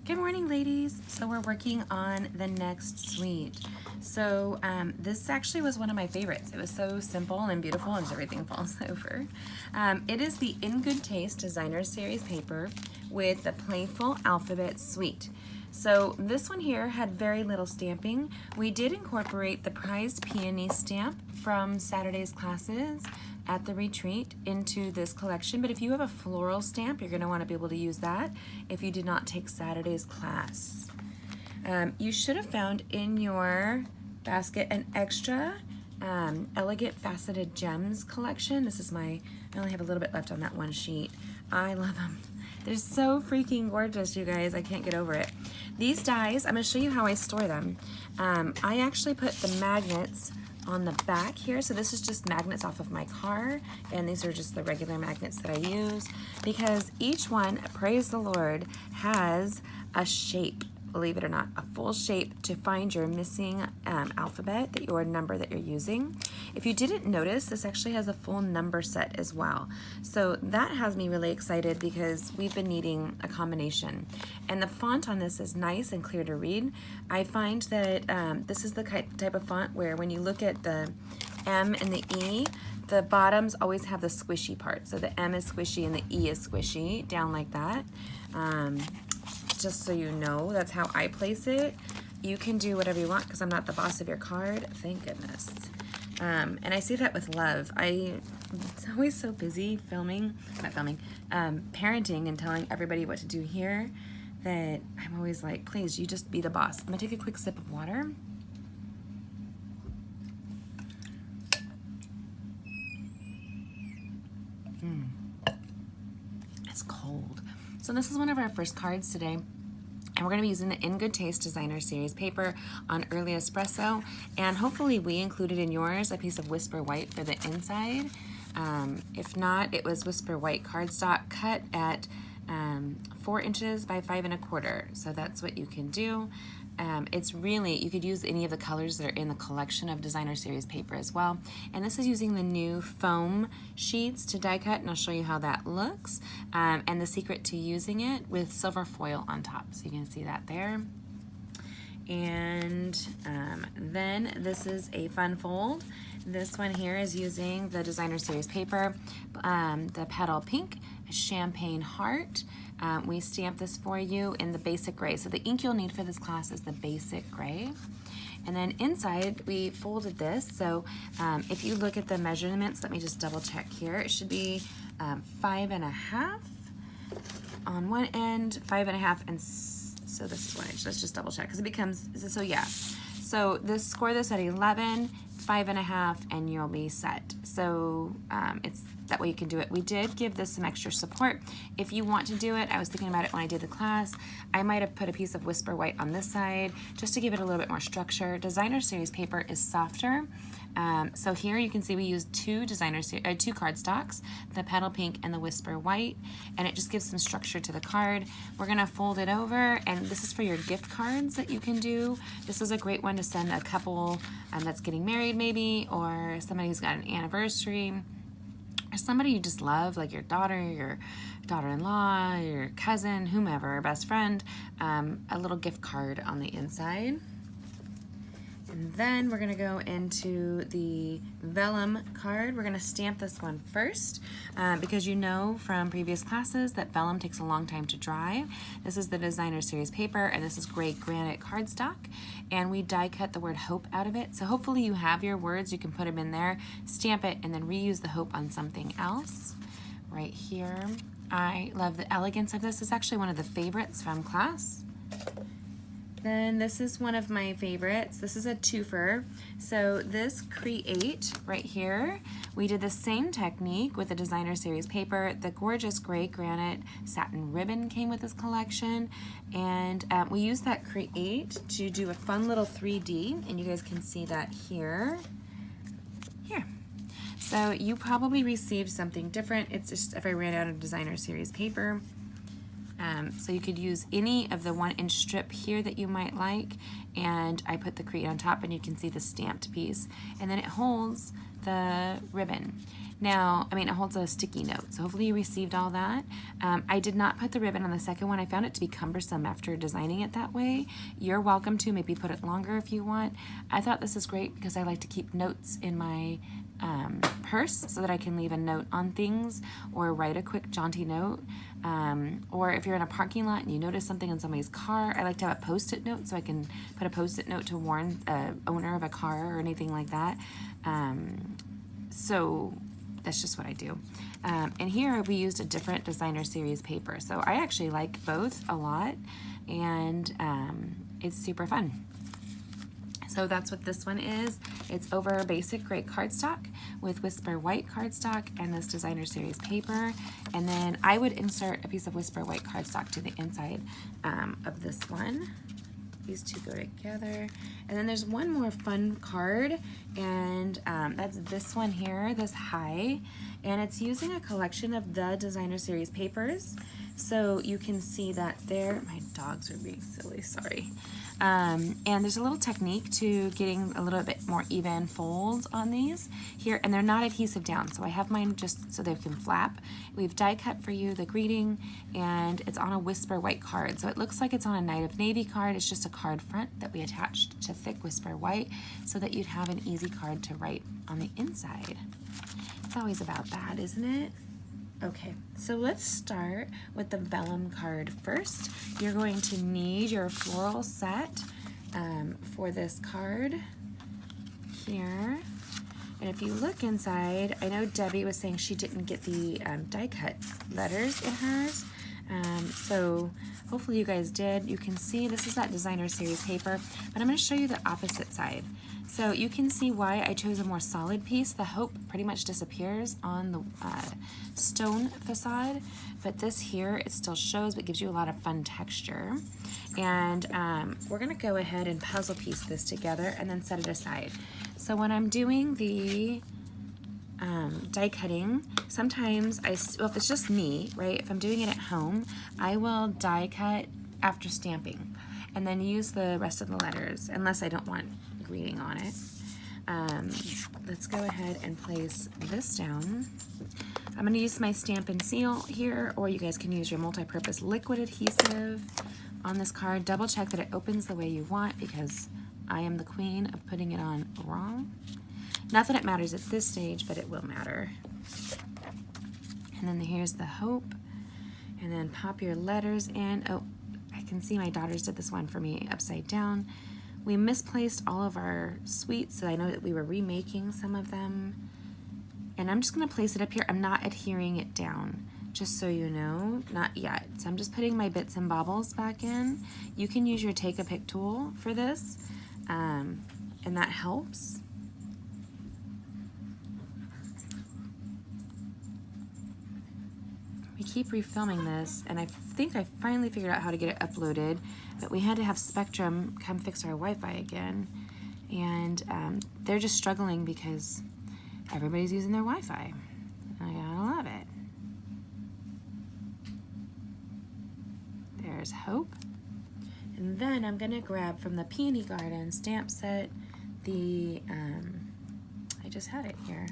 Good morning, ladies. So we're working on the next suite. So this actually was one of my favorites. It was so simple and beautiful and everything falls over. It is the In Good Taste Designer Series paper with the Playful Alphabet Suite. So this one here had very little stamping. We did incorporate the prized peony stamp from Saturday's classes at the retreat into this collection, but if you have a floral stamp, you're going to want to be able to use that if you did not take Saturday's class. You should have found in your basket an extra Elegant Faceted Gems collection. This is I only have a little bit left on that one sheet. I love them. They're so freaking gorgeous, you guys. I can't get over it. These dies, I'm going to show you how I store them. I actually put the magnets on the back here. So this is just magnets off of my car, and these are just the regular magnets that I use because each one, praise the Lord, has a shape, believe it or not, a full shape to find your missing alphabet, or number that you're using. If you didn't notice, this actually has a full number set as well. So that has me really excited because we've been needing a combination. And the font on this is nice and clear to read. I find that this is the type of font where when you look at the M and the E, the bottoms always have the squishy part. So the M is squishy and the E is squishy, down like that. Just so you know, that's how I place it. You can do whatever you want because I'm not the boss of your card, thank goodness. And I say that with love. I'm always so busy parenting and telling everybody what to do here that I'm always like, please, you just be the boss. I'm gonna take a quick sip of water. It's cold. So this is one of our first cards today. And we're going to be using the In Good Taste Designer Series paper on Early Espresso. And hopefully we included in yours a piece of Whisper White for the inside. If not, it was Whisper White cardstock cut at 4 inches by 5 1/4. So that's what you can do. It's really, you could use any of the colors that are in the collection of Designer Series paper as well. And this is using the new foam sheets to die cut, and I'll show you how that looks. And the secret to using it with silver foil on top. So you can see that there. And then this is a fun fold. This one here is using the Designer Series paper, the Petal Pink, Champagne Heart. We stamped this for you in the basic gray. So the ink you'll need for this class is the basic gray. And then inside we folded this. So if you look at the measurements, let me just double check here. It should be 5 1/2 on one end, 5 1/2, and so this is 1 inch. Let's just double check because it becomes, so yeah. So score this at 11, 5 1/2, and you'll be set. So it's that way you can do it. We did give this some extra support. If you want to do it, I was thinking about it when I did the class, I might have put a piece of Whisper White on this side just to give it a little bit more structure. Designer Series paper is softer. So here you can see we used two cardstocks, the Petal Pink and the Whisper White, and it just gives some structure to the card. We're gonna fold it over, and this is for your gift cards that you can do. This is a great one to send a couple that's getting married maybe, or somebody who's got an anniversary, or somebody you just love, like your daughter-in-law, your cousin, whomever, best friend, a little gift card on the inside. And then we're gonna go into the vellum card. We're gonna stamp this one first because you know from previous classes that vellum takes a long time to dry. This is the Designer Series paper, and this is gray granite cardstock. And we die cut the word hope out of it. So hopefully you have your words, you can put them in there, stamp it, and then reuse the hope on something else. Right here. I love the elegance of this. It's actually one of the favorites from class. Then this is one of my favorites. This is a twofer. So this Create right here, we did the same technique with the Designer Series paper. The gorgeous gray granite satin ribbon came with this collection. And we used that Create to do a fun little 3D, and you guys can see that here. So you probably received something different. It's just if I ran out of Designer Series paper. So you could use any of the 1 inch strip here that you might like, and I put the Create on top, and you can see the stamped piece, and then it holds the ribbon. Now, I mean, it holds a sticky note, so hopefully you received all that. I did not put the ribbon on the second one. I found it to be cumbersome after designing it that way. You're welcome to maybe put it longer if you want. I thought this is great because I like to keep notes in my purse so that I can leave a note on things or write a quick jaunty note. Or if you're in a parking lot and you notice something in somebody's car, I like to have a Post-it note so I can put a Post-it note to warn owner of a car or anything like that. So that's just what I do. And here we used a different designer series paper. So I actually like both a lot, and it's super fun. So that's what this one is. It's over basic gray cardstock with Whisper white cardstock and this designer series paper. And then I would insert a piece of Whisper white cardstock to the inside of this one. These two go together. And then there's one more fun card, and that's this one here, this high. And it's using a collection of the designer series papers. So you can see that there, my dogs are being silly, sorry. And there's a little technique to getting a little bit more even folds on these here, and they're not adhesive down, so I have mine just so they can flap. We've die cut for you the greeting, and it's on a Whisper white card, so it looks like it's on a Night of Navy card. It's just a card front that we attached to thick Whisper white so that you'd have an easy card to write on the inside. It's always about that, isn't it? Okay, so let's start with the vellum card first. You're going to need your floral set for this card here. And if you look inside, I know Debbie was saying she didn't get the die cut letters in hers. So hopefully you guys did. You can see this is that designer series paper, but I'm going to show you the opposite side. So you can see why I chose a more solid piece. The hope pretty much disappears on the stone facade, but this here, it still shows, but gives you a lot of fun texture. And we're gonna go ahead and puzzle piece this together and then set it aside. So when I'm doing the die cutting, sometimes well, if it's just me, right, if I'm doing it at home, I will die cut after stamping and then use the rest of the letters, unless I don't want greeting on it. Let's go ahead and place this down. I'm going to use my stamp and seal here, or you guys can use your multi-purpose liquid adhesive on this card. Double check that it opens the way you want, because I am the queen of putting it on wrong. Not that it matters at this stage, but it will matter. And then here's the hope. And then pop your letters in. Oh, I can see my daughters did this one for me upside down. We misplaced all of our sweets, so I know that we were remaking some of them. And I'm just gonna place it up here. I'm not adhering it down, just so you know, not yet. So I'm just putting my bits and bobbles back in. You can use your take-a-pick tool for this, and that helps. We keep refilming this, and I think I finally figured out how to get it uploaded, but we had to have Spectrum come fix our Wi-Fi again, and they're just struggling because everybody's using their Wi-Fi. I gotta love it. There's hope. And then I'm gonna grab from the Peony Garden stamp set the, I just had it here.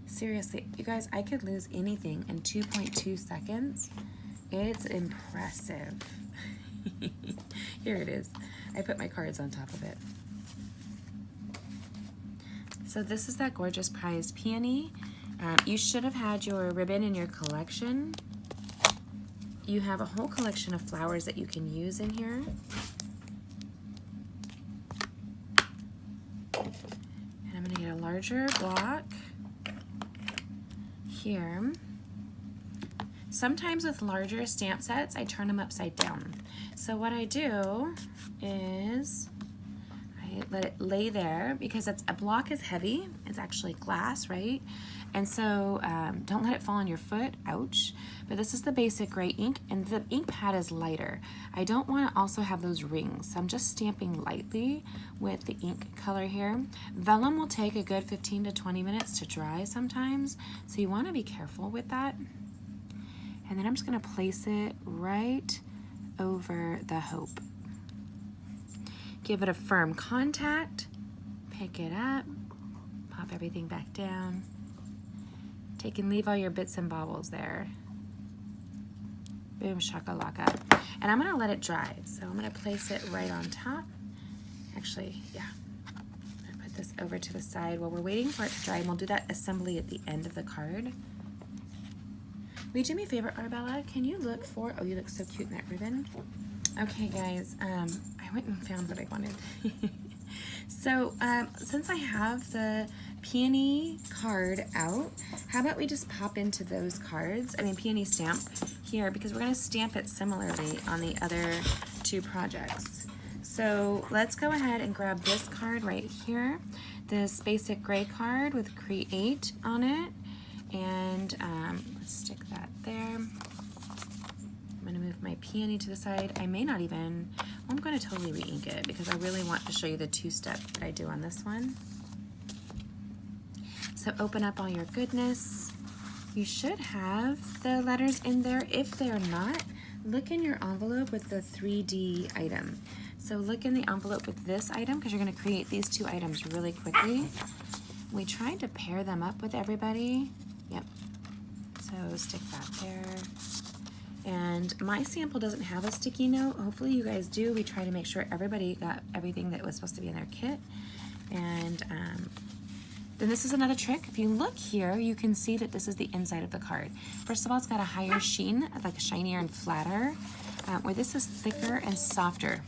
Seriously, you guys, I could lose anything in 2.2 seconds. It's impressive. Here it is. I put my cards on top of it. So this is that gorgeous prized peony. You should have had your ribbon in your collection. You have a whole collection of flowers that you can use in here. And I'm gonna get a larger block here. Sometimes with larger stamp sets, I turn them upside down. So what I do is I let it lay there, because a block is heavy. It's actually glass, right? And so don't let it fall on your foot, ouch. But this is the basic gray ink, and the ink pad is lighter. I don't want to also have those rings, so I'm just stamping lightly with the ink color here. Vellum will take a good 15 to 20 minutes to dry sometimes, so you want to be careful with that. And then I'm just going to place it right over the hope. Give it a firm contact, pick it up, pop everything back down, Take and leave all your bits and bobbles there. Boom shakalaka. And I'm gonna let it dry. So I'm gonna place it right on top. Actually, yeah. I'm gonna put this over to the side while we're waiting for it to dry, and we'll do that assembly at the end of the card. Will you do me a favor, Arbella? Can you look for, oh, you look so cute in that ribbon. Okay, guys, I went and found what I wanted. So, since I have the peony card out, how about we just pop into those cards, peony stamp here, because we're gonna stamp it similarly on the other two projects. So let's go ahead and grab this card right here, this basic gray card with Create on it, and let's stick that there. I'm gonna move my peony to the side. I may not even, well, I'm gonna totally re-ink it because I really want to show you the two-step that I do on this one. So open up all your goodness. You should have the letters in there. If they're not, look in your envelope with the 3D item. So look in the envelope with this item because you're gonna create these two items really quickly. We tried to pair them up with everybody. Yep, so stick that there. And my sample doesn't have a sticky note. Hopefully you guys do. We try to make sure everybody got everything that was supposed to be in their kit. And then this is another trick. If you look here, you can see that this is the inside of the card. First of all, it's got a higher sheen, like shinier and flatter, where this is thicker and softer.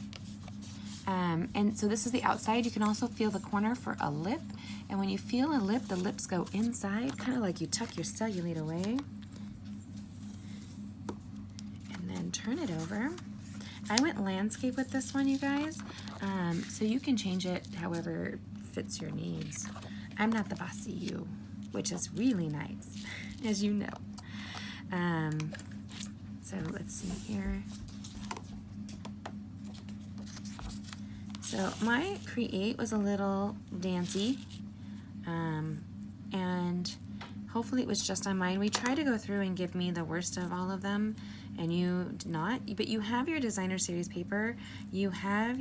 And so this is the outside. You can also feel the corner for a lip. And when you feel a lip, the lips go inside, kind of like you tuck your cellulite away. And then turn it over. I went landscape with this one, you guys. So you can change it however fits your needs. I'm not the bossy you, which is really nice, as you know. So let's see here. So my Create was a little dancey, and hopefully it was just on mine. We tried to go through and give me the worst of all of them, and you did not. But you have your designer series paper. You have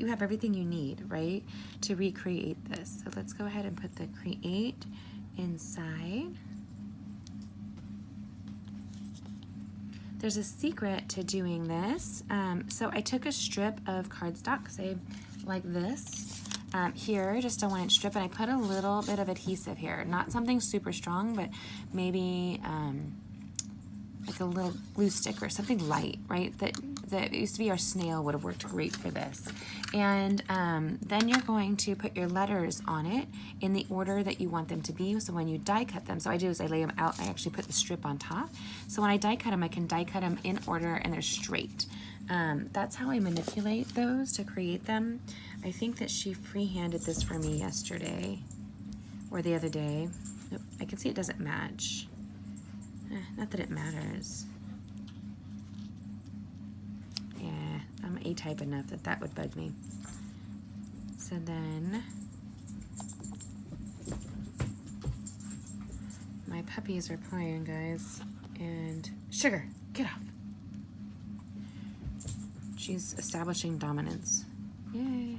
everything you need, right, to recreate this. So let's go ahead and put the Create inside. There's a secret to doing this. So I took a strip of cardstock, say like this, here, just a 1-inch strip, and I put a little bit of adhesive here. Not something super strong, but maybe like a little glue stick or something light, right? That used to be our snail would have worked great for this. And then you're going to put your letters on it in the order that you want them to be. So when you die cut them, so I do is I lay them out, I actually put the strip on top. So when I die cut them, I can die cut them in order and they're straight. That's how I manipulate those to create them. I think that she free-handed this for me yesterday or the other day. Nope, I can see it doesn't match. Not that it matters. Yeah, I'm A-type enough that that would bug me. So then, my puppies are playing, guys, and Sugar, get off. She's establishing dominance. Yay.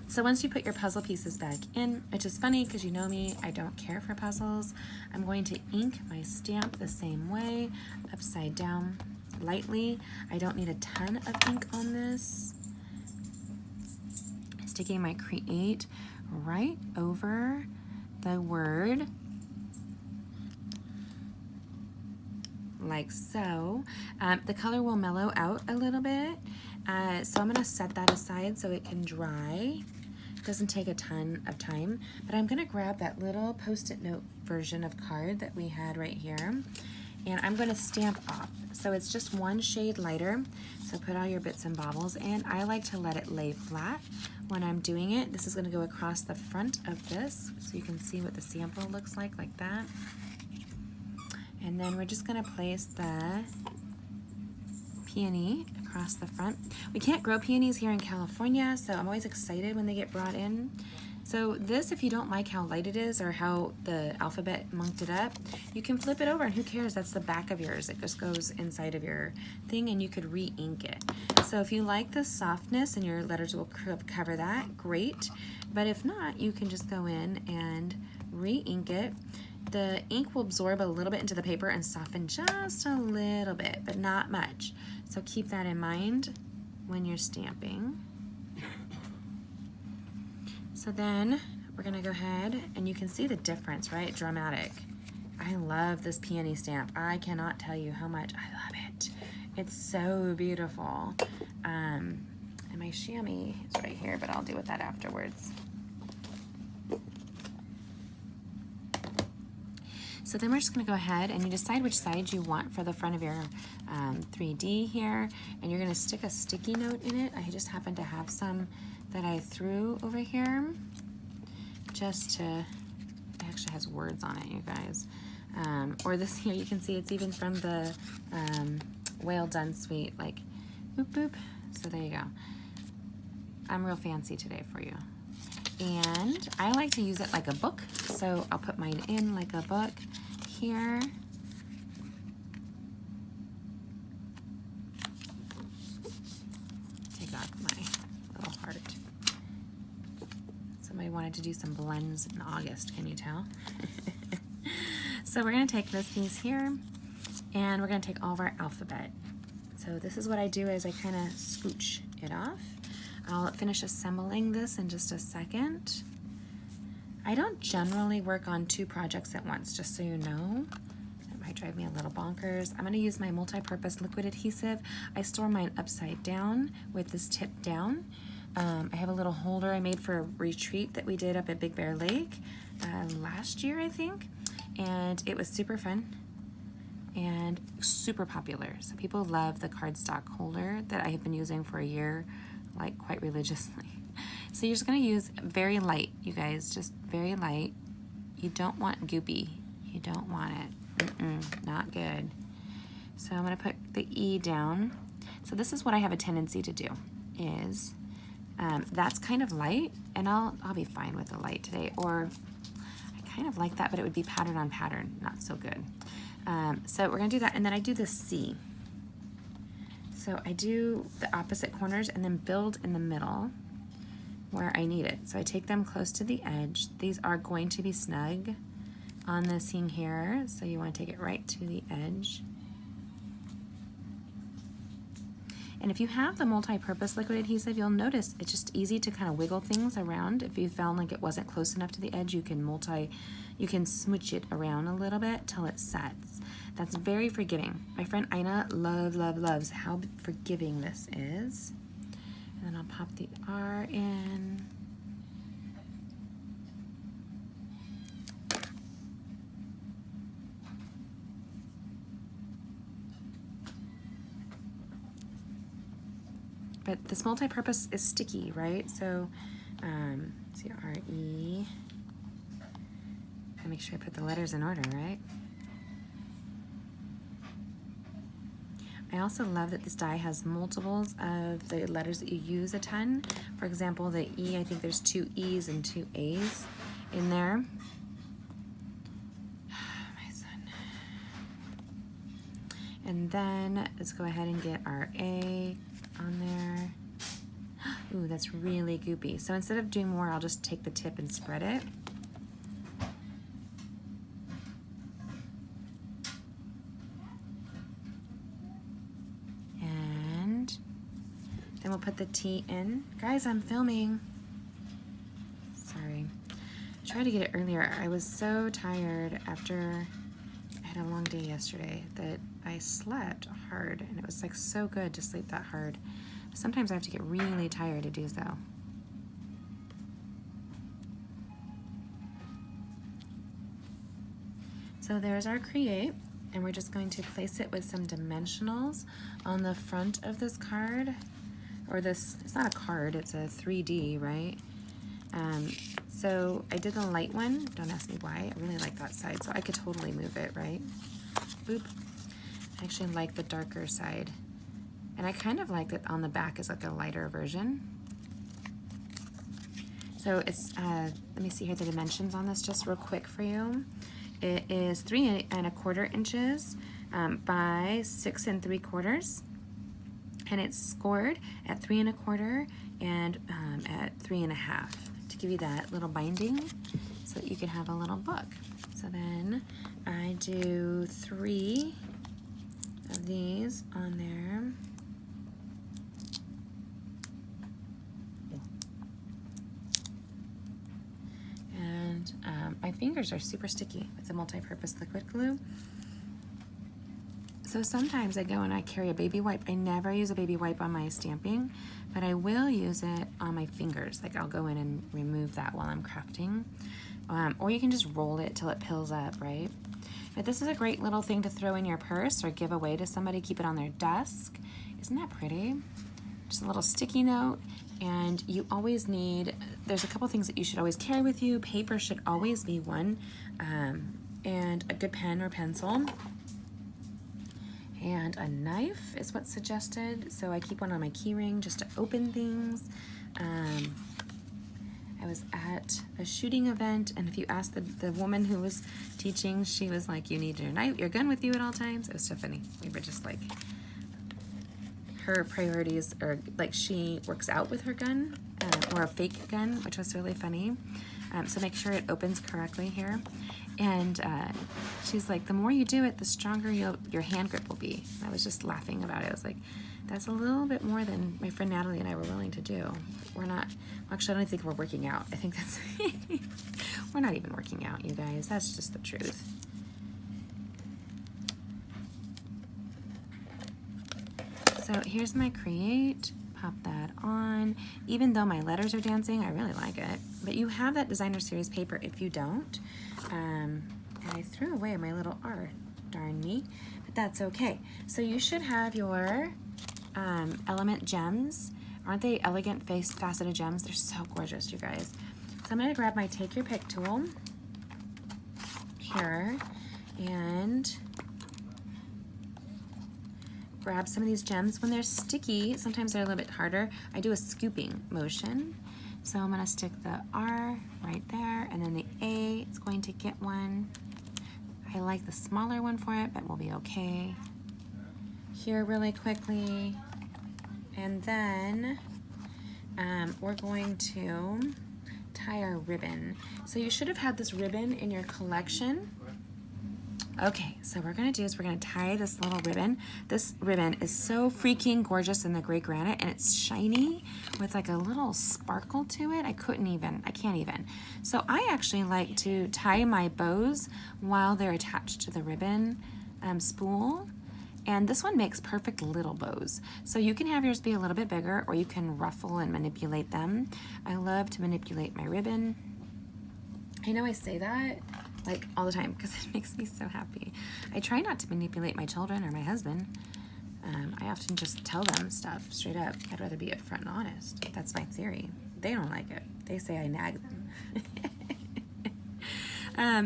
So once you put your puzzle pieces back in, which is funny because you know me, I don't care for puzzles, I'm going to ink my stamp the same way, upside down, lightly. I don't need a ton of ink on this. Sticking my Create right over the word, like so. The color will mellow out a little bit. So I'm gonna set that aside so it can dry. It doesn't take a ton of time, but I'm gonna grab that little Post-it note version of card that we had right here, and I'm gonna stamp off. So it's just one shade lighter. So put all your bits and bobbles in. I like to let it lay flat when I'm doing it. This is gonna go across the front of this, so you can see what the sample looks like that. And then we're just gonna place the peony across the front. We can't grow peonies here in California, so I'm always excited when they get brought in. So this, if you don't like how light it is or how the alphabet monked it up, you can flip it over and who cares? That's the back of yours. It just goes inside of your thing and you could re-ink it. So if you like the softness and your letters will cover that, great. But if not, you can just go in and re-ink it. The ink will absorb a little bit into the paper and soften just a little bit, but not much. So keep that in mind when you're stamping. So then we're gonna go ahead and you can see the difference, right? Dramatic. I love this peony stamp. I cannot tell you how much I love it. It's so beautiful. And my chamois is right here, but I'll deal with that afterwards. So then we're just gonna go ahead and you decide which side you want for the front of your 3D here, and you're gonna stick a sticky note in it. I just happen to have some that I threw over here just to, it actually has words on it, you guys. Or this here, you can see it's even from the Whale Done Suite, like boop boop. So there you go. I'm real fancy today for you. And I like to use it like a book, so I'll put mine in like a book here. Take off my little heart. Somebody wanted to do some blends in August, can you tell? So we're gonna take this piece here and we're gonna take all of our alphabet. So this is what I do is I kind of scooch it off. I'll finish assembling this in just a second. I don't generally work on 2 projects at once, just so you know. That might drive me a little bonkers. I'm gonna use my multi-purpose liquid adhesive. I store mine upside down with this tip down. I have a little holder I made for a retreat that we did up at Big Bear Lake last year, I think. And it was super fun and super popular. So people love the cardstock holder that I have been using for a year, like quite religiously. So you're just gonna use very light, you guys, just very light. You don't want goopy. You don't want it. Not good. So I'm gonna put the E down. So this is what I have a tendency to do is, that's kind of light, and I'll be fine with the light today, or I kind of like that, but it would be pattern on pattern, not so good. So we're gonna do that, and then I do the C. So I do the opposite corners and then build in the middle where I need it. So I take them close to the edge. These are going to be snug on the seam here, so you want to take it right to the edge. And if you have the multi-purpose liquid adhesive, you'll notice it's just easy to kind of wiggle things around. If you found like it wasn't close enough to the edge, you can smooch it around a little bit till it sets. That's very forgiving. My friend Ina loves how forgiving this is. And then I'll pop the R in. But this multi-purpose is sticky, right? So, see R-E. I make sure I put the letters in order, right? I also love that this die has multiples of the letters that you use a ton. For example, the E, I think there's 2 E's and 2 A's in there. My son. And then let's go ahead and get our A on there. Ooh, that's really goopy. So instead of doing more, I'll just take the tip and spread it. Then we'll put the T in. Guys, I'm filming. Sorry. I tried to get it earlier. I was so tired after I had a long day yesterday that I slept hard, and it was like so good to sleep that hard. Sometimes I have to get really tired to do so. So there's our create, and we're just going to place it with some dimensionals on the front of this card. Or this, it's not a card, it's a 3D, right? So I did the light one. Don't ask me why. I really like that side, so I could totally move it, right? Boop. I actually like the darker side. And I kind of like that on the back is like a lighter version. So it's, let me see here the dimensions on this just real quick for you. It is 3 1/4 inches by 6 3/4. And it's scored at 3 1/4 and at 3 1/2 to give you that little binding so that you can have a little book. So then I do 3 of these on there. And my fingers are super sticky with the multi-purpose liquid glue. So sometimes I go and I carry a baby wipe. I never use a baby wipe on my stamping, but I will use it on my fingers. Like I'll go in and remove that while I'm crafting. Or you can just roll it till it pills up, right? But this is a great little thing to throw in your purse or give away to somebody, keep it on their desk. Isn't that pretty? Just a little sticky note. And you always need, there's a couple things that you should always carry with you. Paper should always be one, and a good pen or pencil. And a knife is what's suggested. So I keep one on my key ring just to open things. I was at a shooting event, and if you ask the woman who was teaching, she was like, you need your gun with you at all times. It was so funny. We were just like, her priorities are like she works out with her gun, or a fake gun, which was really funny. So make sure it opens correctly here. And she's like, the more you do it, the stronger your hand grip will be. I was just laughing about it. I was like, that's a little bit more than my friend Natalie and I were willing to do. We're not, well, actually, I don't think we're working out. I think that's, we're not even working out, you guys. That's just the truth. So here's my create. Pop that on. Even though my letters are dancing, I really like it. But you have that designer series paper if you don't. And I threw away my little R, darn me, but that's okay. So you should have your element gems. Aren't they elegant faceted gems? They're so gorgeous, you guys. So I'm gonna grab my take your pick tool here and grab some of these gems. When they're sticky, sometimes they're a little bit harder. I do a scooping motion. So I'm gonna stick the R right there, and then the A, it's going to get one. I like the smaller one for it, but we'll be okay. Here really quickly. And then we're going to tie our ribbon. So you should have had this ribbon in your collection. Okay, so what we're gonna do is we're gonna tie this little ribbon. This ribbon is so freaking gorgeous in the gray granite, and it's shiny with like a little sparkle to it. I can't even. So I actually like to tie my bows while they're attached to the ribbon spool. And this one makes perfect little bows. So you can have yours be a little bit bigger, or you can ruffle and manipulate them. I love to manipulate my ribbon. I know I say that like all the time because it makes me so happy. I try not to manipulate my children or my husband. I often just tell them stuff straight up. I'd rather be upfront and honest. That's my theory. They don't like it. They say I nag them.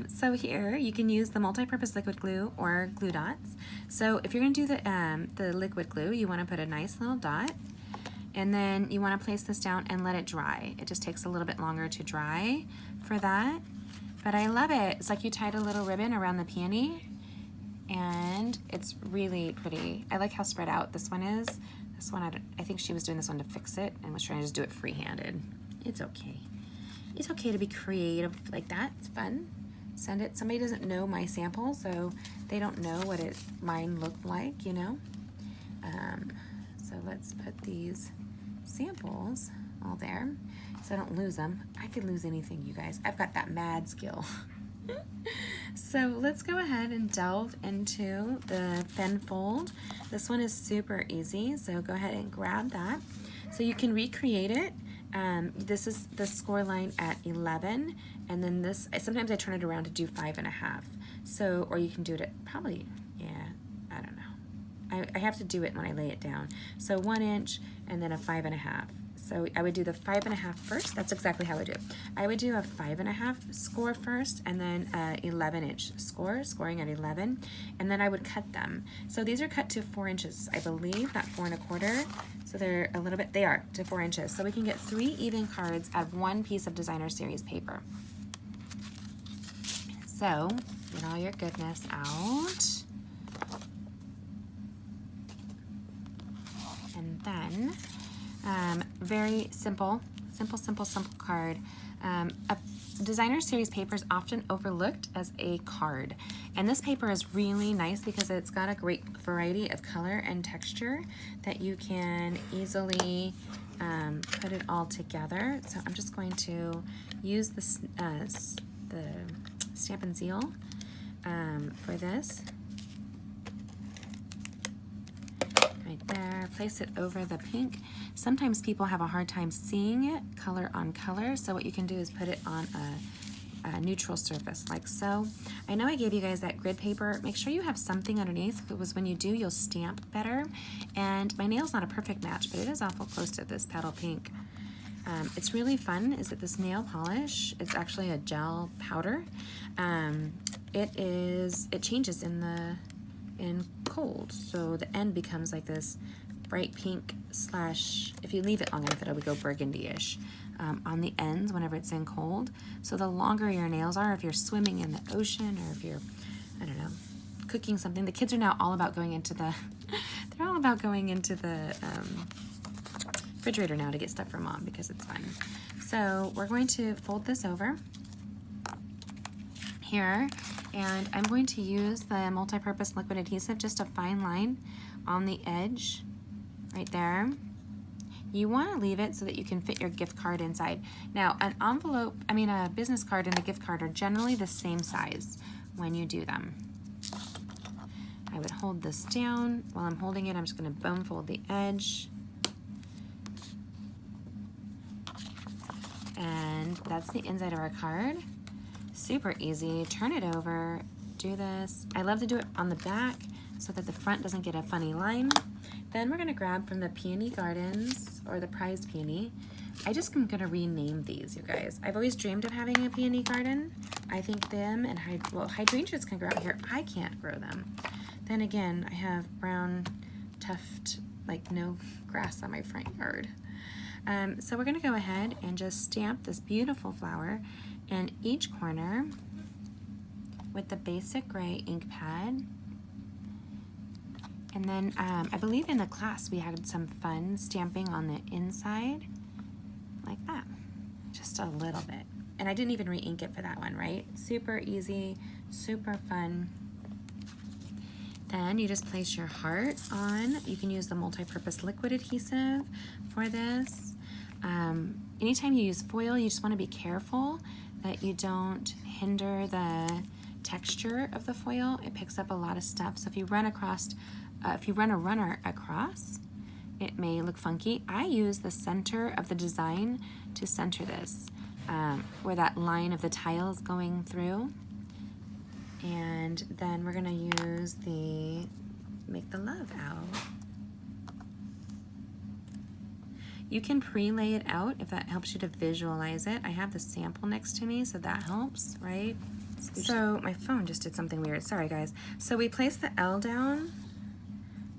So here you can use the multi-purpose liquid glue or glue dots. So if you're going to do the liquid glue, you want to put a nice little dot, and then you want to place this down and let it dry. It just takes a little bit longer to dry for that, but I love it. It's like you tied a little ribbon around the peony, and it's really pretty. I like how spread out this one is. This one, I think she was doing this one to fix it and was trying to just do it free-handed. It's okay. It's okay to be creative like that. It's fun. Send it. Somebody doesn't know my sample, so they don't know what mine looked like, you know. So let's put these samples all there so I don't lose them. I could lose anything, you guys. I've got that mad skill. So let's go ahead and delve into the fen fold. This one is super easy, so go ahead and grab that. So you can recreate it. This is the score line at 11, and then this, sometimes I turn it around to do 5.5. So, or you can do it at probably, yeah, I don't know. I have to do it when I lay it down. So 1 inch and then a 5.5. So I would do the 5.5 first. That's exactly how I do it. I would do a 5.5 score first, and then a 11-inch scoring at 11, and then I would cut them. So these are cut to 4 inches, I believe, not 4 1/4. So they're a little bit, they are to 4 inches. So we can get 3 even cards out of 1 piece of designer series paper. So get all your goodness out. And then, very simple card. A designer series paper is often overlooked as a card, and this paper is really nice because it's got a great variety of color and texture that you can easily put it all together. So I'm just going to use the Stamp and Seal for this. Right there, place it over the pink. Sometimes people have a hard time seeing it color on color, so what you can do is put it on a neutral surface like so. I know I gave you guys that grid paper. Make sure you have something underneath, because when you do, you'll stamp better. And my nail's not a perfect match, but it is awful close to this petal pink. It's really fun is that this nail polish, it's actually a gel powder. It changes in cold, so the end becomes like this bright pink slash, if you leave it long enough, it'll go burgundy-ish on the ends whenever it's in cold. So the longer your nails are, if you're swimming in the ocean or if you're, I don't know, cooking something. The kids are now all about going into the, they're all about going into the refrigerator now to get stuff for mom because it's fun. So we're going to fold this over here, and I'm going to use the multi-purpose liquid adhesive, just a fine line on the edge right there. You want to leave it so that you can fit your gift card inside. Now, a business card and a gift card are generally the same size when you do them. I would hold this down. While I'm holding it, I'm just going to bone fold the edge. And that's the inside of our card. Super easy. Turn it over, do this. I love to do it on the back so that the front doesn't get a funny line. Then we're gonna grab from the Peony Gardens, or the Prized Peony. I just am gonna rename these, you guys. I've always dreamed of having a peony garden. I think them and hydrangeas can grow out here. I can't grow them. Then again, I have brown tuft, like no grass on my front yard. So we're gonna go ahead and just stamp this beautiful flower in each corner with the basic gray ink pad. And then I believe in the class we had some fun stamping on the inside like that, just a little bit. And I didn't even re-ink it for that one, right? Super easy, super fun. Then you just place your heart on. You can use the multi-purpose liquid adhesive for this. Anytime you use foil, you just want to be careful that you don't hinder the texture of the foil. It picks up a lot of stuff. So if you run a runner across, it may look funky. I use the center of the design to center this, where that line of the tile is going through. And then we're gonna use the Make the Love owl. You can pre-lay it out if that helps you to visualize it. I have the sample next to me, so that helps, right? So my phone just did something weird. Sorry, guys. So we place the L down.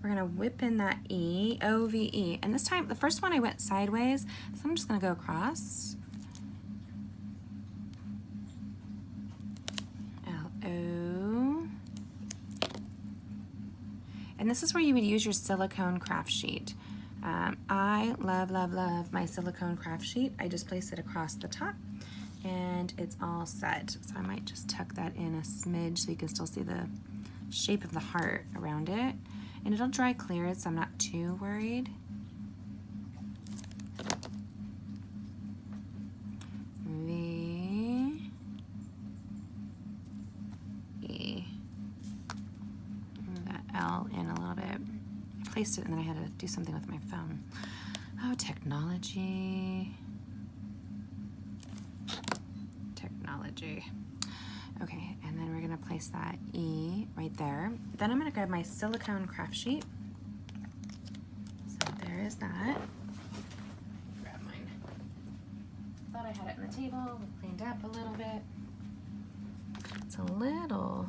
We're gonna whip in that E, O-V-E. And this time, the first one I went sideways, so I'm just gonna go across. L-O. And this is where you would use your silicone craft sheet. I love, love, love my silicone craft sheet. I just place it across the top and it's all set. So I might just tuck that in a smidge so you can still see the shape of the heart around it. And it'll dry clear, so I'm not too worried. V, E. Move that L in a little bit. I placed it and then I had to do something with my phone. Oh, technology. Technology. Okay, and then we're gonna place that E right there. Then I'm gonna grab my silicone craft sheet. So there is that. Grab mine. Thought I had it on the table, cleaned up a little bit. It's a little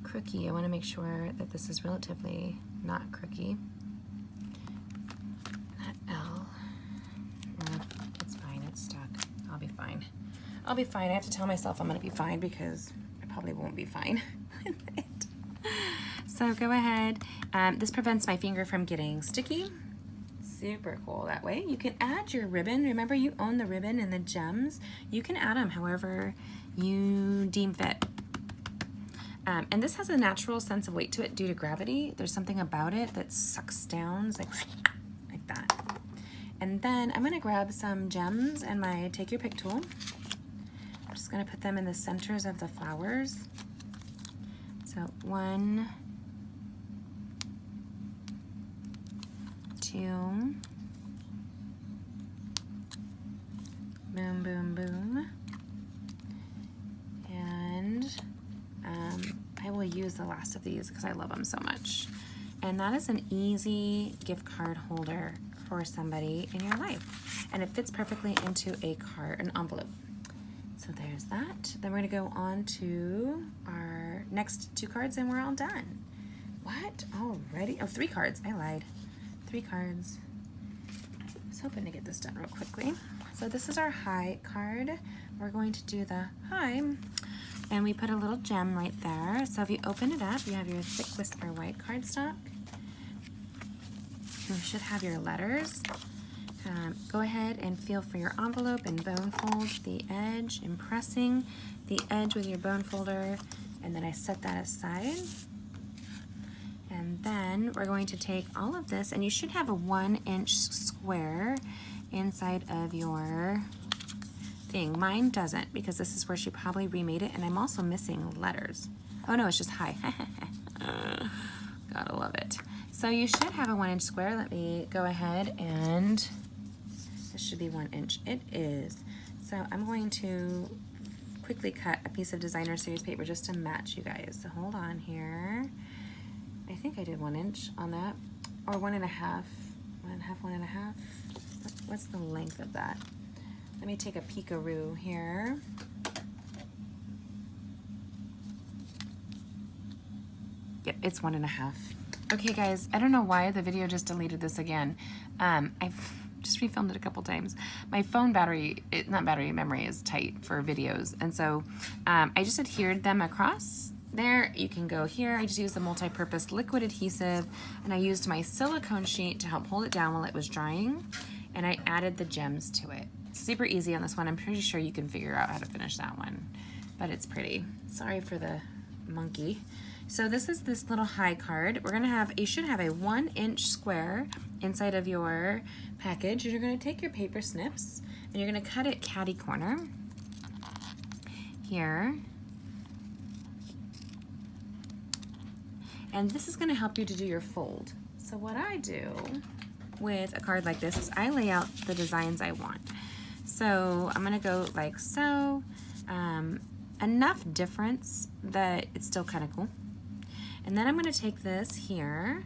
crooky. I wanna make sure that this is relatively not crooky. That L, it's fine, it's stuck. I'll be fine. I'll be fine. I have to tell myself I'm gonna be fine because I probably won't be fine with it. So go ahead. This prevents my finger from getting sticky. Super cool that way. You can add your ribbon. Remember, you own the ribbon and the gems. You can add them however you deem fit. And this has a natural sense of weight to it due to gravity. There's something about it that sucks down, it's like that. And then I'm gonna grab some gems and my take your pick tool. I'm just gonna put them in the centers of the flowers. So 1, 2, boom, boom, boom. And I will use the last of these because I love them so much. And that is an easy gift card holder for somebody in your life. And it fits perfectly into an envelope. So there's that. Then we're gonna go on to our next 2 cards and we're all done. What? Already? Oh, 3 cards. I lied. 3 cards. I was hoping to get this done real quickly. So this is our high card. We're going to do the high. And we put a little gem right there. So if you open it up, you have your Thick Whisper white cardstock. You should have your letters. Go ahead and feel for your envelope and bone fold the edge, impressing the edge with your bone folder. And then I set that aside. And then we're going to take all of this, and you should have a 1-inch square inside of your thing. Mine doesn't, because this is where she probably remade it, and I'm also missing letters. Oh no, it's just high. Gotta love it. So you should have a 1-inch square. Let me go ahead and, this should be 1 inch. It is. So I'm going to quickly cut a piece of designer series paper just to match you guys. So hold on here. I think I did 1 inch on that, or 1.5. 1.5, 1.5. What's the length of that? Let me take a peekaroo here. Yep, it's 1.5. Okay guys, I don't know why the video just deleted this again. I've just refilmed it a couple times. My phone battery, memory is tight for videos. And so I just adhered them across there. You can go here. I just used the multi-purpose liquid adhesive, and I used my silicone sheet to help hold it down while it was drying. And I added the gems to it. Super easy on this one. I'm pretty sure you can figure out how to finish that one, but it's pretty. Sorry for the monkey. So this is this little high card. We're gonna have, you should have a 1-inch square inside of your package. You're gonna take your paper snips and you're gonna cut it catty corner here. And this is gonna help you to do your fold. So what I do with a card like this is I lay out the designs I want. So I'm gonna go like so, enough difference that it's still kind of cool. And then I'm gonna take this here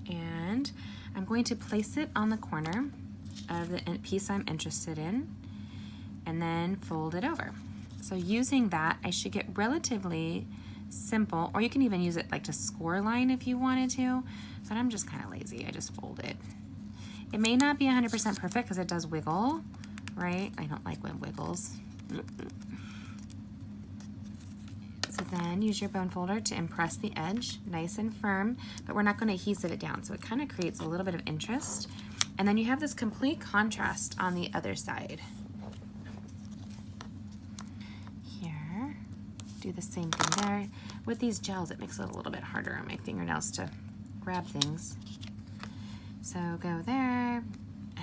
and I'm going to place it on the corner of the piece I'm interested in and then fold it over. So using that, I should get relatively simple, or you can even use it like to score line if you wanted to, but I'm just kind of lazy. I just fold it. It may not be 100% perfect because it does wiggle, right? I don't like when it wiggles. So then use your bone folder to impress the edge, nice and firm, but we're not going to adhesive it down, so it kind of creates a little bit of interest. And then you have this complete contrast on the other side. Here, do the same thing there. With these gels, it makes it a little bit harder on my fingernails to grab things. So go there.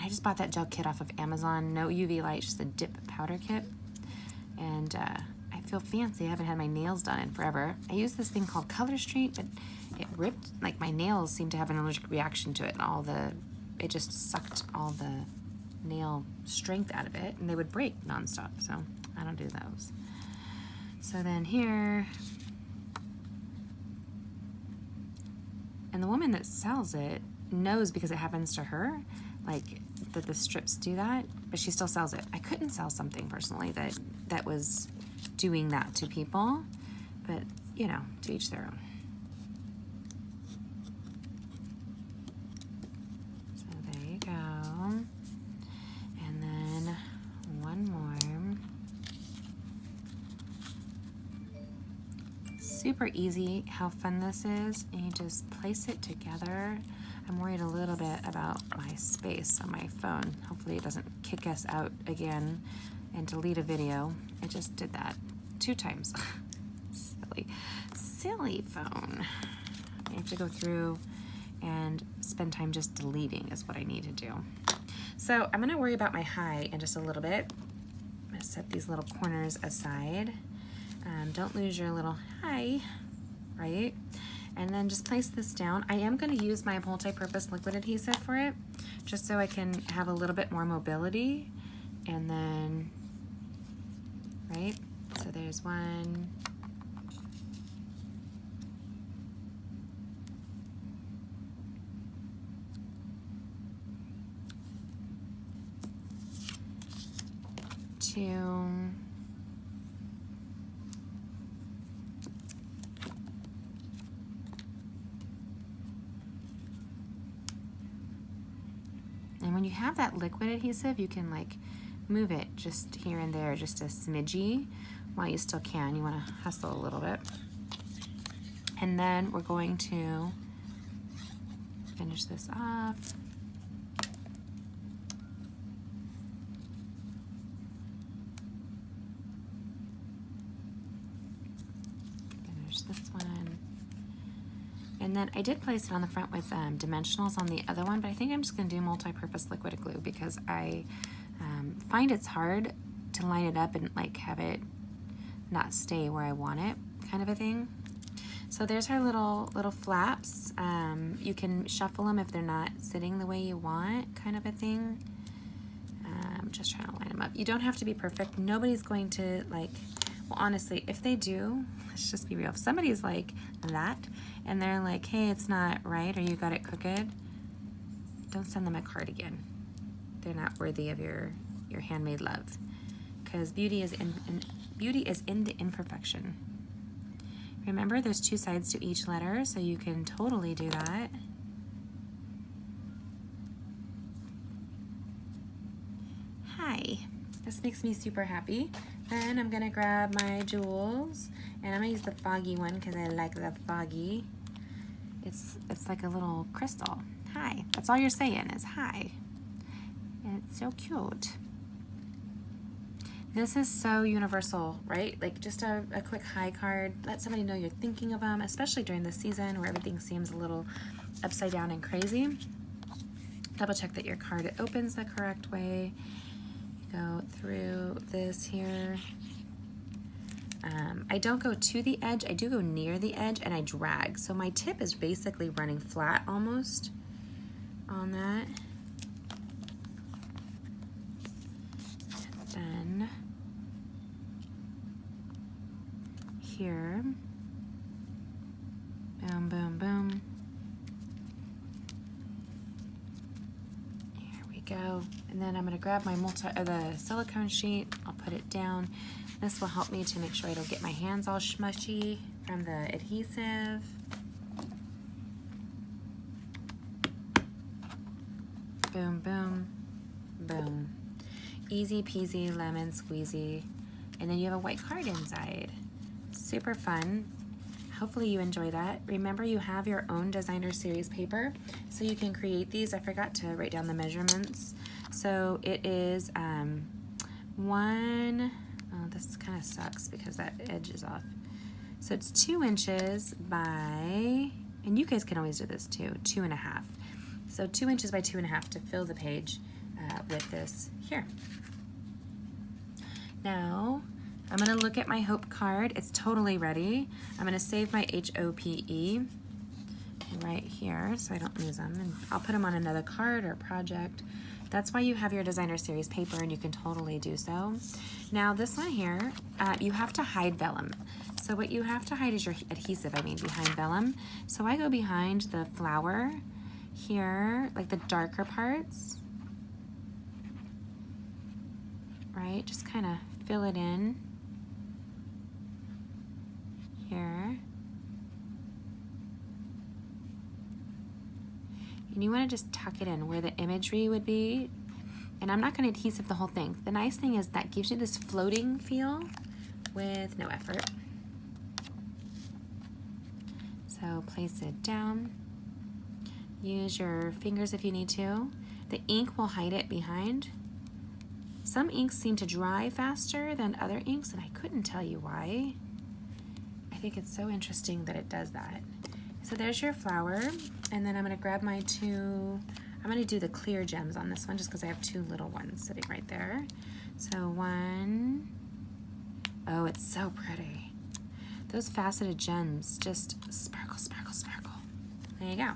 I just bought that gel kit off of Amazon, no UV light, just a dip powder kit. And I feel fancy. I haven't had my nails done in forever. I use this thing called Color Street, but it ripped, like my nails seem to have an allergic reaction to it, and it just sucked all the nail strength out of it, and they would break nonstop, so I don't do those. So then here, and the woman that sells it knows, because it happens to her, like that the strips do that, but she still sells it. I couldn't sell something personally that was doing that to people, but you know, to each their own. So there you go. And then one more. Super easy how fun this is, and you just place it together. I'm worried a little bit about my space on my phone. Hopefully it doesn't kick us out again and delete a video. It just did that 2 times. Silly phone. I have to go through and spend time just deleting is what I need to do. So I'm gonna worry about my high in just a little bit. I'm gonna set these little corners aside. Don't lose your little high, right? And then just place this down. I am gonna use my multi-purpose liquid adhesive for it, just so I can have a little bit more mobility. And then, right? So there's 1. 2. And when you have that liquid adhesive, you can like move it just here and there, just a smidgy while you still can. You want to hustle a little bit. And then we're going to finish this off. Finish this one. And then I did place it on the front with dimensionals on the other one, but I think I'm just going to do multi-purpose liquid glue because I find it's hard to line it up and like have it not stay where I want it, kind of a thing. So there's our little flaps. You can shuffle them if they're not sitting the way you want, kind of a thing. I'm just trying to line them up. You don't have to be perfect. Nobody's going to like, well, honestly, if they do, let's just be real. If somebody's like that and they're like, hey, it's not right, or you got it crooked, don't send them a card again. They're not worthy of your handmade love, because beauty is in the imperfection. Remember, there's 2 sides to each letter, so you can totally do that. Hi, this makes me super happy. Then I'm gonna grab my jewels, and I'm gonna use the foggy one because I like the foggy. It's like a little crystal. Hi, that's all you're saying is hi. And it's so cute. This is so universal, right? Like just a quick hi card. Let somebody know you're thinking of them, especially during the season where everything seems a little upside down and crazy. Double check that your card opens the correct way. Go through this here. I don't go to the edge, I do go near the edge and I drag. So my tip is basically running flat almost on that. And then here, boom, boom, boom. Here we go. And then I'm gonna grab my the silicone sheet. I'll put it down. This will help me to make sure I don't get my hands all smushy from the adhesive. Boom, boom, boom. Easy peasy, lemon squeezy. And then you have a white card inside. Super fun. Hopefully you enjoy that. Remember, you have your own designer series paper, so you can create these. I forgot to write down the measurements. So it is oh, this kind of sucks because that edge is off. So it's 2 inches by, and you guys can always do this too, 2.5. So 2 inches by 2.5 to fill the page with this here. Now, I'm gonna look at my Hope card. It's totally ready. I'm gonna save my HOPE right here so I don't lose them. And I'll put them on another card or project. That's why you have your designer series paper, and you can totally do so. Now this one here, you have to hide vellum. So what you have to hide is your adhesive, behind vellum. So I go behind the flower here, like the darker parts, right? Just kind of fill it in here. And you want to just tuck it in where the imagery would be. And I'm not going to adhesive the whole thing. The nice thing is that gives you this floating feel with no effort. So place it down. Use your fingers if you need to. The ink will hide it behind. Some inks seem to dry faster than other inks, and I couldn't tell you why. I think it's so interesting that it does that. So there's your flower, and then I'm gonna grab my two, I'm gonna do the clear gems on this one just because I have two little ones sitting right there. So one, oh, it's so pretty. Those faceted gems just sparkle, sparkle, sparkle. There you go.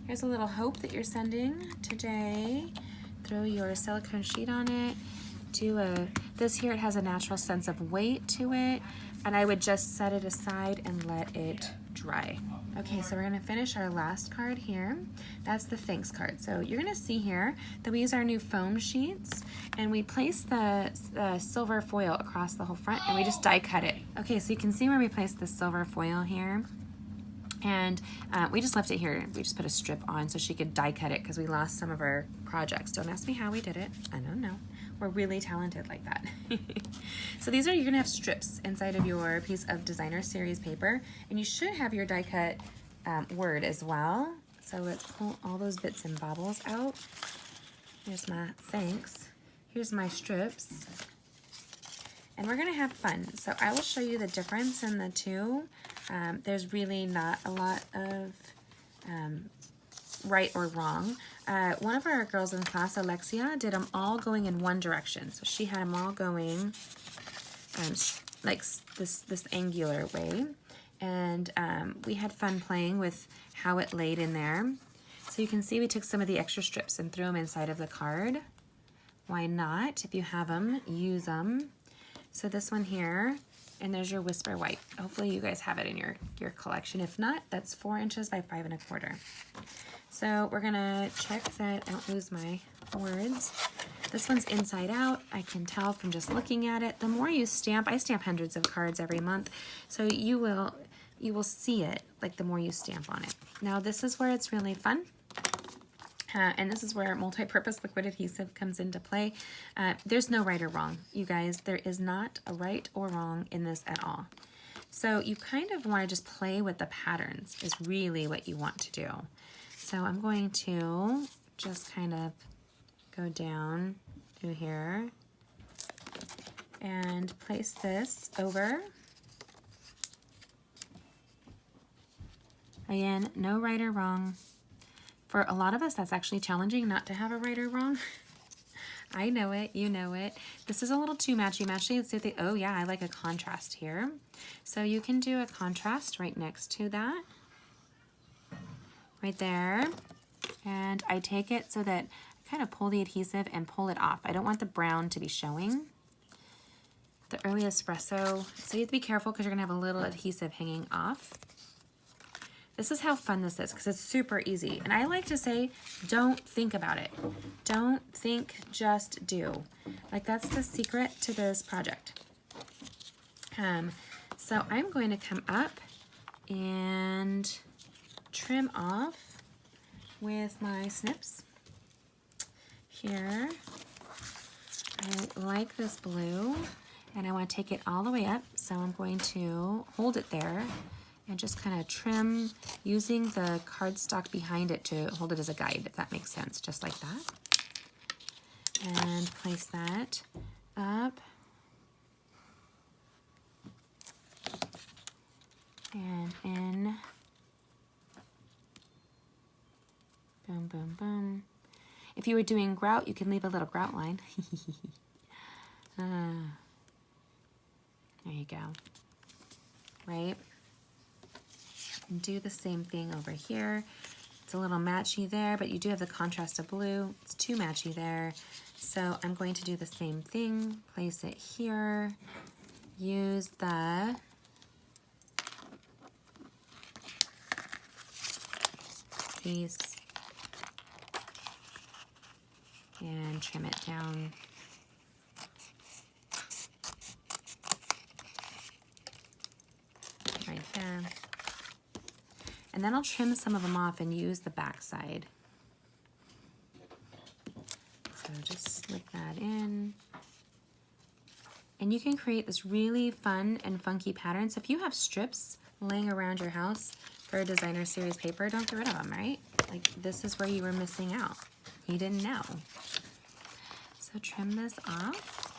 Here's a little hope that you're sending today. Throw your silicone sheet on it. This here, it has a natural sense of weight to it, and I would just set it aside and let it dry. Okay, so we're gonna finish our last card here. That's the thanks card. So you're gonna see here that we use our new foam sheets, and we place the silver foil across the whole front, and we just die cut it. Okay, so you can see where we placed the silver foil here. And we just left it here. We just put a strip on so she could die cut it because we lost some of our projects. Don't ask me how we did it. I don't know. We're really talented like that. So these are, you're gonna have strips inside of your piece of designer series paper, and you should have your die cut word as well. So let's pull all those bits and bobbles out. Here's my thanks. Here's my strips. And we're gonna have fun. So I will show you the difference in the two. There's really not a lot of right or wrong. One of our girls in class, Alexia, did them all going in one direction. So she had them all going like this angular way. And we had fun playing with how it laid in there. So you can see we took some of the extra strips and threw them inside of the card. Why not? If you have them, use them. So this one here, and there's your Whisper White. Hopefully you guys have it in your collection. If not, that's 4 inches by 5 1/4. So we're gonna check that I don't lose my words. This one's inside out. I can tell from just looking at it. The more you stamp, I stamp hundreds of cards every month, so you will see it like the more you stamp on it. Now this is where it's really fun. And this is where multi-purpose liquid adhesive comes into play. There's no right or wrong, you guys. There is not a right or wrong in this at all. So you kind of want to just play with the patterns is really what you want to do. So I'm going to just kind of go down through here and place this over. Again, no right or wrong. For a lot of us, that's actually challenging not to have a right or wrong. I know it, you know it. This is a little too matchy-matchy. Let's see if they, oh yeah, I like a contrast here. So you can do a contrast right next to that, right there. And I take it so that I kind of pull the adhesive and pull it off. I don't want the brown to be showing. The early espresso, so you have to be careful because you're gonna have a little adhesive hanging off. This is how fun this is because it's super easy. And I like to say, don't think about it. Don't think, just do. Like that's the secret to this project. So I'm going to come up and trim off with my snips. Here, I like this blue and I want to take it all the way up. So I'm going to hold it there and just kind of trim using the cardstock behind it to hold it as a guide, if that makes sense, just like that. And place that up. And in. Boom, boom, boom. If you were doing grout, you can leave a little grout line. There you go. Right? And do the same thing over here. It's a little matchy there, but you do have the contrast of blue. It's too matchy there. So I'm going to do the same thing. Place it here. Use the piece and trim it down. Right there. And then I'll trim some of them off and use the back side. So just slip that in. And you can create this really fun and funky pattern. So if you have strips laying around your house for a designer series paper, don't get rid of them, right? Like, this is where you were missing out. You didn't know. So trim this off.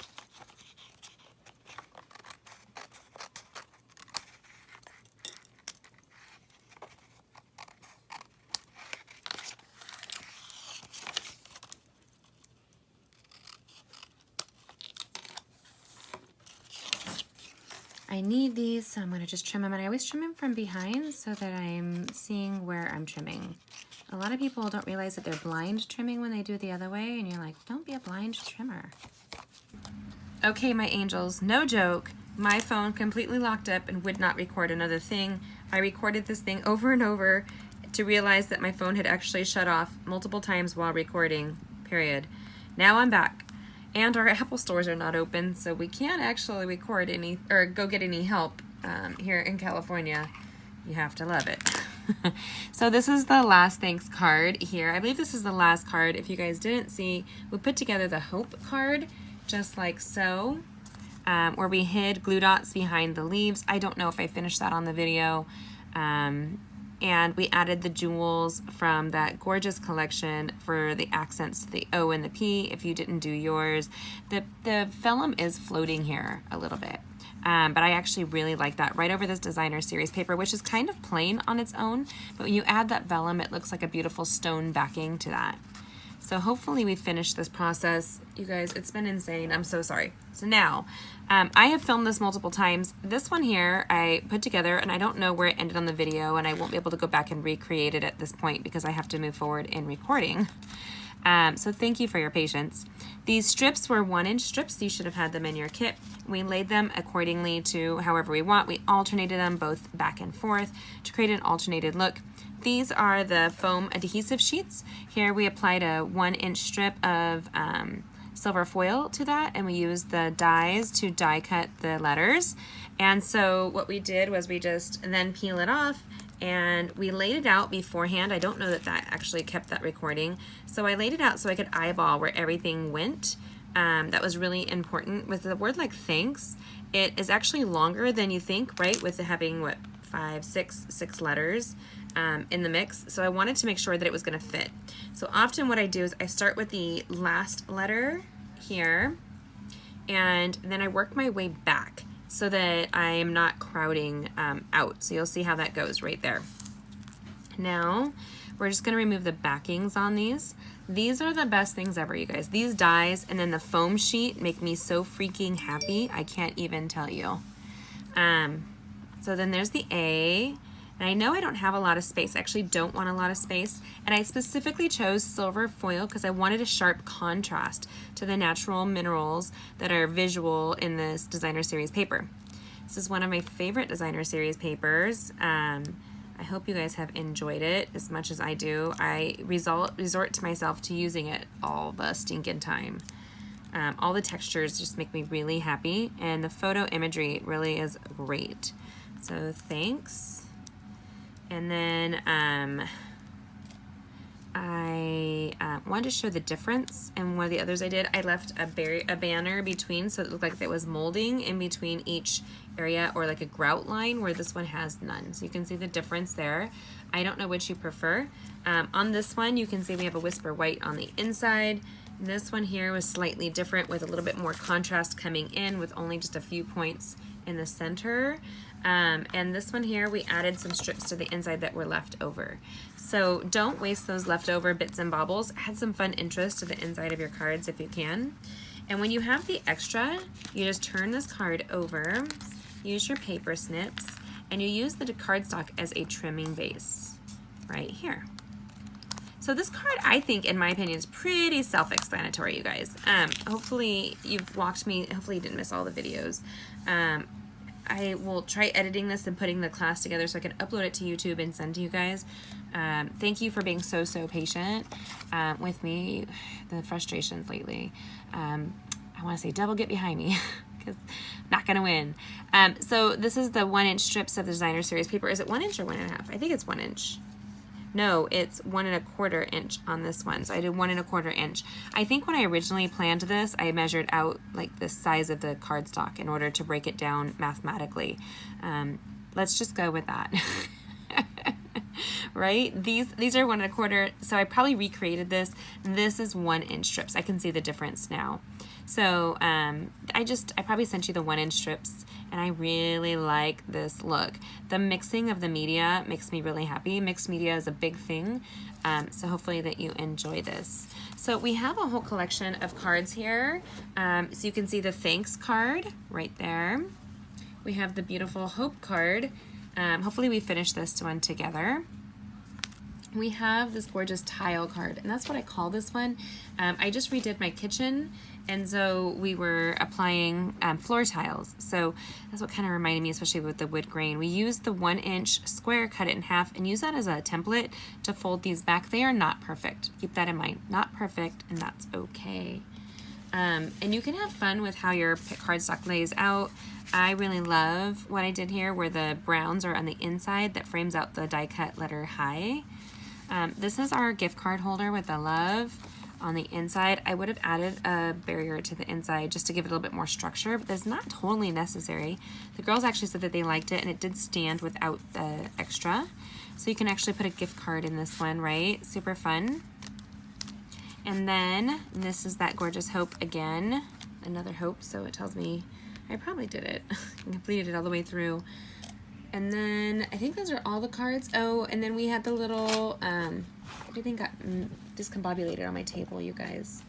I need these, so I'm going to just trim them, and I always trim them from behind so that I'm seeing where I'm trimming. A lot of people don't realize that they're blind trimming when they do it the other way, and you're like, don't be a blind trimmer. Okay, my angels, no joke, my phone completely locked up and would not record another thing. I recorded this thing over and over to realize that my phone had actually shut off multiple times while recording, period. Now I'm back. And our Apple stores are not open, so we can't actually record any or go get any help here in California. You have to love it. So this is the last thanks card here. I believe this is the last card. If you guys didn't see, we put together the hope card, just like so, where we hid glue dots behind the leaves. I don't know if I finished that on the video. And we added the jewels from that gorgeous collection for the accents, the O and the P, if you didn't do yours. The vellum is floating here a little bit, but I actually really like that right over this designer series paper, which is kind of plain on its own, but when you add that vellum, it looks like a beautiful stone backing to that. So hopefully we finished this process. You guys, it's been insane. I'm so sorry. So now, I have filmed this multiple times. This one here I put together, and I don't know where it ended on the video, and I won't be able to go back and recreate it at this point because I have to move forward in recording. So thank you for your patience. These strips were 1-inch strips. You should have had them in your kit. We laid them accordingly to however we want. We alternated them both back and forth to create an alternated look. These are the foam adhesive sheets. Here we applied a 1-inch strip of silver foil to that, and we used the dies to die cut the letters. And so what we did was we just then peel it off, and we laid it out beforehand. I don't know that that actually kept that recording. So I laid it out so I could eyeball where everything went. That was really important. With the word like thanks, it is actually longer than you think, right? With having, what, six letters in the mix. So I wanted to make sure that it was going to fit. So often what I do is I start with the last letter here, and then I work my way back so that I am not crowding out. So you'll see how that goes right there. Now we're just going to remove the backings on these. These are the best things ever, you guys. These dies and then the foam sheet make me so freaking happy. I can't even tell you. So then there's the A. And I know I don't have a lot of space. I actually don't want a lot of space. And I specifically chose silver foil because I wanted a sharp contrast to the natural minerals that are visual in this designer series paper. This is one of my favorite designer series papers. I hope you guys have enjoyed it as much as I do. I resort to myself to using it all the stinking time. All the textures just make me really happy, and the photo imagery really is great. So thanks. And then I wanted to show the difference in one of the others I did. I left a banner between, so it looked like there was molding in between each area, or like a grout line, where this one has none. So you can see the difference there. I don't know which you prefer. On this one, you can see we have a whisper white on the inside. This one here was slightly different with a little bit more contrast coming in with only just a few points in the center. And this one here, we added some strips to the inside that were left over. So don't waste those leftover bits and baubles. Add some fun interest to the inside of your cards if you can. And when you have the extra, you just turn this card over, use your paper snips, and you use the cardstock as a trimming base right here. So this card, I think, in my opinion, is pretty self-explanatory, you guys. Hopefully you've walked me, hopefully you didn't miss all the videos. I will try editing this and putting the class together so I can upload it to YouTube and send to you guys. Thank you for being so patient with me. The frustrations lately. I want to say double get behind me because I'm not going to win. So this is the 1-inch strips of the designer series paper. Is it 1 inch or 1.5? I think it's 1 inch. No, it's 1 1/4 inch on this one. So I did 1 1/4 inch. I think when I originally planned this, I measured out like the size of the cardstock in order to break it down mathematically. Let's just go with that. Right? These are 1 1/4. So I probably recreated this. This is 1 inch strips. I can see the difference now. So I probably sent you the 1 inch strips, and I really like this look. The mixing of the media makes me really happy. Mixed media is a big thing. So hopefully that you enjoy this. So we have a whole collection of cards here. So you can see the thanks card right there. We have the beautiful hope card. Hopefully we finish this one together. We have this gorgeous tile card, and that's what I call this one. I just redid my kitchen, and so we were applying floor tiles. So that's what kind of reminded me, especially with the wood grain. We used the 1 inch square, cut it in half, and use that as a template to fold these back. They are not perfect. Keep that in mind. Not perfect, and that's okay. And you can have fun with how your cardstock lays out. I really love what I did here, where the browns are on the inside that frames out the die cut letter hi. This is our gift card holder with the love on the inside. I would have added a barrier to the inside just to give it a little bit more structure, but that's not totally necessary. The girls actually said that they liked it, and it did stand without the extra. So you can actually put a gift card in this one, right? Super fun. And then this is that gorgeous hope again, another hope. So it tells me I probably did it. I completed it all the way through. And then I think those are all the cards. Oh, and then we had the little, everything got discombobulated on my table, you guys.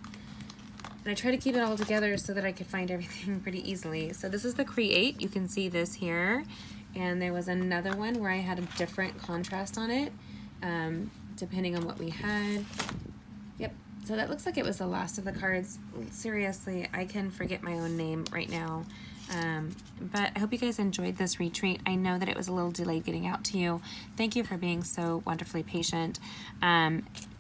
And I try to keep it all together so that I could find everything pretty easily. So this is the Create. You can see this here. And there was another one where I had a different contrast on it, depending on what we had. Yep. So that looks like it was the last of the cards. Seriously, I can forget my own name right now. But I hope you guys enjoyed this retreat. I know that it was a little delayed getting out to you. Thank you for being so wonderfully patient.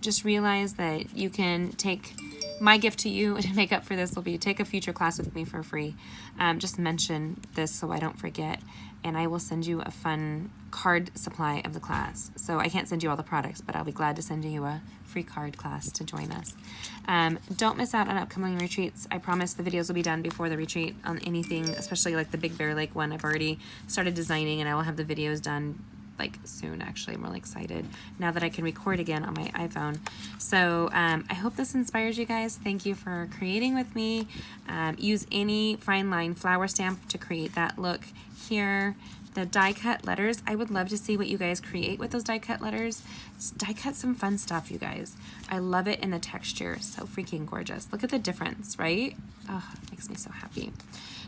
Just realize that you can take my gift to you to make up for this will be take a future class with me for free. Just mention this so I don't forget, and I will send you a fun card supply of the class. So I can't send you all the products, but I'll be glad to send you a free card class to join us. Don't miss out on upcoming retreats. I promise the videos will be done before the retreat on anything, especially like the Big Bear Lake one. I've already started designing, and I will have the videos done like soon. Actually, I'm really excited now that I can record again on my iPhone. So I hope this inspires you guys. Thank you for creating with me. Use any fine line flower stamp to create that look here. The die cut letters, I would love to see what you guys create with those die cut letters. Die cut some fun stuff, you guys. I love it in the texture. So freaking gorgeous. Look at the difference, right? Oh, it makes me so happy.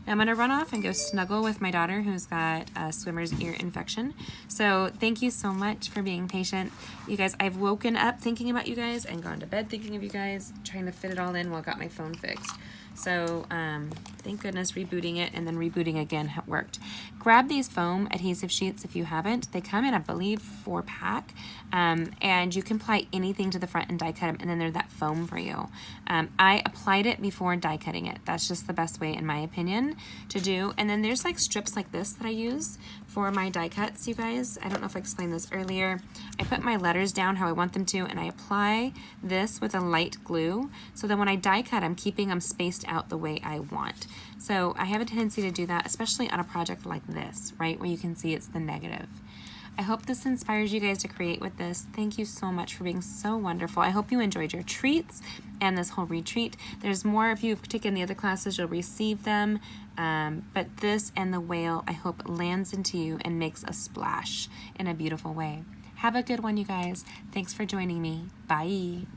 Now I'm gonna run off and go snuggle with my daughter who's got a swimmer's ear infection. So thank you so much for being patient. You guys, I've woken up thinking about you guys and gone to bed thinking of you guys, trying to fit it all in while I got my phone fixed. So thank goodness rebooting it and then rebooting again worked. Grab these foam adhesive sheets if you haven't. They come in, I believe, 4-pack. And you can apply anything to the front and die cut them, and then they're that foam for you. I applied it before die cutting it. That's just the best way, in my opinion, to do. And then there's like strips like this that I use for my die cuts, you guys. I don't know if I explained this earlier. I put my letters down how I want them to, and I apply this with a light glue. So then when I die cut, I'm keeping them spaced out the way I want. So I have a tendency to do that, especially on a project like this, right, where you can see it's the negative. I hope this inspires you guys to create with this. Thank you so much for being so wonderful. I hope you enjoyed your treats and this whole retreat. There's more. If you've taken the other classes, you'll receive them. But this and the whale, I hope, lands into you and makes a splash in a beautiful way. Have a good one, you guys. Thanks for joining me. Bye.